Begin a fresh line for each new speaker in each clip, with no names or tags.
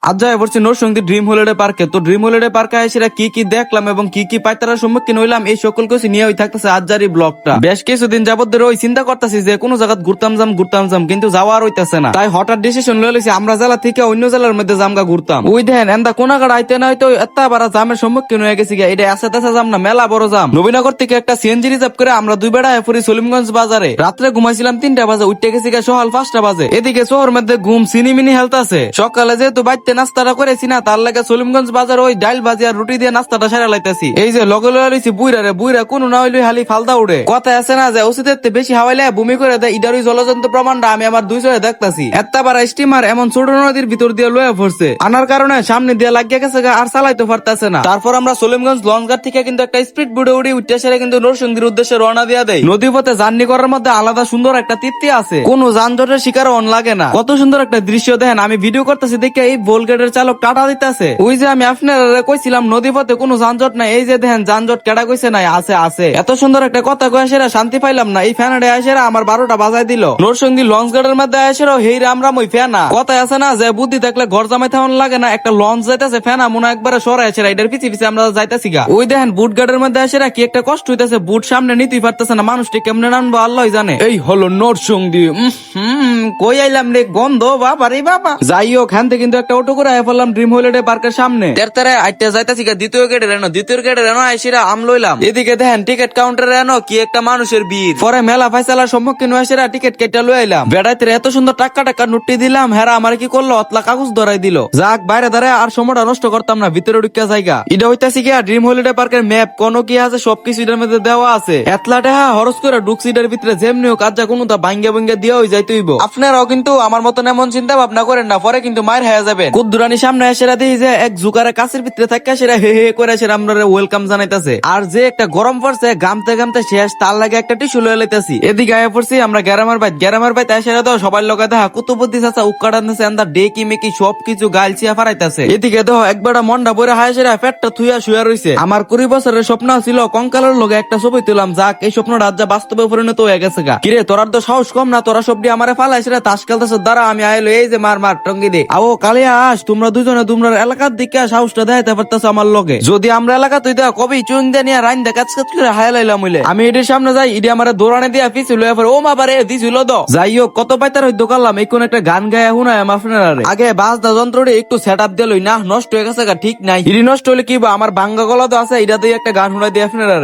আজ যাই পড়ছি নরসিংদী ড্রিম হলিডে পার্কে। তো ড্রিম হলিডে পার্কে এসে কি কি দেখলাম এবং কি কি পাইতারার সম্মুখীন হইলাম এই সকল কিছু নিয়ে ওই থাকতেছে আজজারি ব্লগটা। বেশ কিছুদিন যাবত ধরে ওই চিন্তা করতেছি যে কোনো জায়গা ঘুরতাম যাম কিন্তু যাওয়ার হইতাছে না। তাই হঠাৎ ডিসিশন লইছি আমরা জেলা থেকে অন্য জেলার মধ্যে জামগা ঘুরতাম। ওই দেখেন এন্দা কোনাগাড় আইতে না হয়তো এত বারা জামের সম্মুখীন হয়ে গেছি। এটা আসে তাসা জাম না, মেলা বড় জাম। নবীনগর থেকে একটা সিএনজি রিজার্ভ করে আমরা দুই বেড়া ফুরি সলিমগঞ্জ বাজারে। রাত্রে ঘুমাইছিলাম 3টা বাজে, উঠতে গেছি সকাল 5টা বাজে। এদিকে শহর মধ্যে ঘুম সিনিমিনি হেলতে আছে। সকালে যেহেতু বাইতে নাস্তাটা করেছি না, তার লাগে সলিমগঞ্জ বাজার ওই ডাইল ভাজি আর রুটি দিয়ে নাস্তাটা সেরা লাইতেছি। এই যে লগে লইছি বুইরা কোনো না হইলে হালি ফালদা উড়ে। কথা আছে না যে ওষুধের বেশি হাওয়াইলে ভূমি করে দেয়, ইডারই জলজন্ত প্রমাণটা আমি আমার দুই চোখে দেখতাছি। এত বড় স্টিমার এমন ছোট নদীর ভিতর দিয়ে লয়ে পড়ছে, আনার কারণে সামনে দিয়ে লাগিয়ে গেছে আর চালাইতে পারতেছে না। তারপর আমরা সলিমগঞ্জ লঞ্চঘাট থেকে কিন্তু একটা স্পিড বোটে উঠে উঠতে সেরে কিন্তু নরসিংদীর উদ্দেশ্যে রওনা দিয়ে দেয়। নদী পথে জার্নি করার মধ্যে আলাদা সুন্দর একটা তৃপ্তি আছে, কোনো যানজটের শিকার অন লাগে না। কত সুন্দর একটা দৃশ্য দেখেন। আমি ভিডিও করতেছি দেখে এই বোলগেটের চালক টাটা দিতেছে। ওই যে আমি আপনারা কইছিলাম নদী পথে কোনো যানজট নাই, এই যে দেখেন যানজট কেডা কইছে নাই, আছে। এত সুন্দর একটা কথা কয়ে সেরা শান্তি পাইলাম না। এই ফ্যানাডে আসেরা আমার 12টা বাজায় দিল। নরসিংদী লঞ্চ ঘাটের মধ্যে আসেরাও হেই রামরাম ওই ফ্যানা। কথা আছে না যে বুদ্ধি থাকলে ঘর জামাই থাকুন লাগে না। একটা লঞ্চ যাইতেছে, ফ্যানা মনে একবারে সরাই আছে, এটার পিছিয়ে আমরা যাইতেছি গা। ওই দেখেন বুট ঘাটের মধ্যে আসেরা কি একটা কষ্ট হইতেছে, বুট সামনে নিতেই পারতেছে না। মানুষটি কেমনে নামবো আল্লাহ জানে। এই হলো নরসিংদী। কই আইলাম রে, গন্ধ বাবা রে বাবা। যাই হোক, হ্যান থেকে কিন্তু একটা অটো করে আয় পড়লাম ড্রিম হলিডে পার্কের সামনে। তেরতারে আইতে যাইতাছি গা দ্বিতীয় গেটের এনো আইসিরা আম লইলাম। এদিকে দেখেন টিকিট কাউন্টারে এনো কি একটা মানুষের ভিড়। পরে মেলা ফাইসালার সম্মুখীন হয়েছিরা টিকিট কেটে লই আইলাম। বেড়াইতে এত সুন্দর টাকা নুটি দিলাম, হেরা আমার কি করলো অতলা কাগজ ধরাই দিল। যাক বাইরে দাঁড়ায় আর সময়টা নষ্ট করতাম না, ভিতরে ঢুকিয়া জায়গা। এটা হইতাছি গিয়া ড্রিম হলিডে পার্কের ম্যাপ, কোন কি আছে সবকিছু এটার মধ্যে দেওয়া আছে। এতলাটে হরস করে ঢুকছি এটার ভিতরে, যেমনিও কাজা কোনো তা ভাঙ্গা দিয়া হয়ে যাইতে হইব। আপনারাও কিন্তু আমার মতন এমন চিন্তা ভাবনা করেন না, পরে কিন্তু মায়ের হয়ে যাবেন। কুদ্দুরানি সামনে এসেরা দেখি যে এক জুকারে কাছের ভিতরে থাকে সেরা হে হে করে সেরা আমরা ওয়েলকাম জানাইতেছে। আর যে একটা গরম পড়ছে গামতে শেষ, তার লাগে একটা টিস্যু লয়ে লইতেছি। এদিকে আয়া পড়ছি আমরা গ্যারামার বাইত এসেরা তো সবাই লোকে দেখা কুতুবুদ্দি চাচা উক্কাটানছে আন্দা ডেকি মেকি সবকিছু গালছিয়া ফারাইতেছে। এদিকে দেখো একবারটা মনটা বইরা হায় সেরা পেটটা থুইয়া শুয়া রইছে। আমার 20 বছরের স্বপ্ন ছিল কঙ্কালের লগে একটা ছবি তুলাম, যাক এই স্বপ্নটা আজ বাস্তবে পরিণত হয়ে গেছে গা। কিরে তোরার তো সাহস কম না, তোরা সবটি আমারে ফালাইছে তাস খেলতেছে। দ্বারা আমি আইলো এই যে মার টঙ্গি দে আও কালিয়া আস। তোমরা দুজনে তোমরা এলাকার দিকে সাহসটা দেখাইতে পারতেছো আমার লগে। যদি আমরা এলাকা তুই দেখ কবি চুন দিয়ে নিয়ে রাইন দেখ করে হায়ালাইলাম হইলে আমি এটির সামনে যাই, ইডি আমার দৌড়ানে দিয়া পিছু লইয়া পরে ও মা বারে দিছিল দ। যাই হোক কত পাইতার হইতো কালাম এই কোন একটা গান গায়া হুনায় আপনারা আগে বাজদা যন্ত্রটি একটু সেট আপ দিলই না, নষ্ট হয়ে গেছে গা, ঠিক নাই। ইডি নষ্ট হলে কি আমার ভাঙ্গা গলা তো আছে, এটা দিয়ে একটা গান শুনাই দিয়ে আপনারা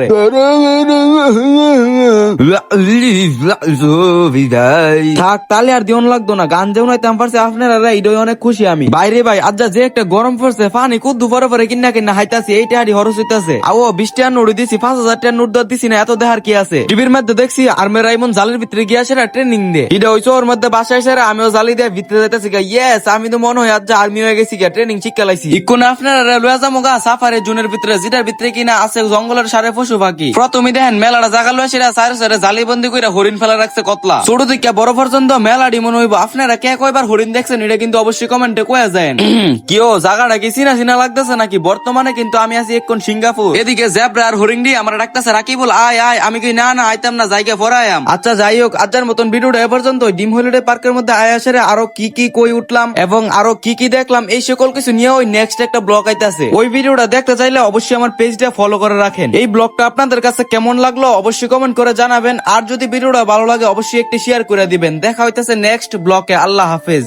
থাক তালে আর দিন লাগতো না। গান যেমন হইতাম পারছে আপনারা ইডই অনেক খুশি আমি। বাইরে ভাই আজ যে একটা গরম পড়ছে, পানি কুদ্দু পরে কিনা হাইতাছি, এইটা হাড়ি হরস হইতাছে। আও 20 টাকা নোট দিছি, 5000 টাকা নোট দিছি না, এত দেহার কি আছে। টিভির মধ্যে দেখছি আর্মের রাইমন জালের ভিতরে গিয়া সেরা ট্রেনিং দে। এটা হইছে ওর মধ্যে বাসায় সেরা আমিও জালি দিয়ে ভিতরে যাইতেছি গা। ইয়েস আমি তো মনে হয় আজ আর্মি হয়ে গেছি গা, ট্রেনিং শিক্ষা লাইছি। ইকুন আপনারা লয়া যামো গা সাফারের জোনের ভিতরে, যেটার ভিতরে কিনা আছে জঙ্গলের সারে পশু পাখি। প্রথমে দেখেন মেলাটা জায়গা লয়া সেরা সারে জালি বন্দি কইরা হরিণ ফেলা রাখছে কতলা। ছোট থেকে বড় পর্যন্ত মেলাডি মনে হইব। আপনারা কে কয়বার হরিণ দেখছেন এটা কিন্তু অবশ্যই কমেন্টে কয়ে যায়। কিও জায়গাটা কি চিনা লাগতেছে নাকি? বর্তমানে কিন্তু আমি আছি এখন সিঙ্গাপুর। এদিকে জেব্রা আর হরিণ দিয়ে আমার ডাকতেছে রাকিবুল আয় আমি কি না আইতাম না, জায়গা ফরায়াম। আচ্ছা যাই হোক, আজকের মতন ভিডিওটা এ পর্যন্ত। ড্রিম হলিডে পার্কের মধ্যে আয়াসেরে আরো কি কই উঠলাম এবং আরো কি দেখলাম এই সকল কিছু নিয়ে ওই নেক্সট একটা ব্লগ আইতাছে। ওই ভিডিওটা দেখতে চাইলে অবশ্যই আমার পেজটা ফলো করে রাখেন। এই ব্লগটা আপনাদের কাছে কেমন লাগলো অবশ্যই কমেন্ট করে জানাবেন। আর যদি ভিডিওটা ভালো লাগে অবশ্যই একটি শেয়ার করে দিবেন। দেখা হইতেছে নেক্সট ব্লগে। আল্লাহ হাফেজ।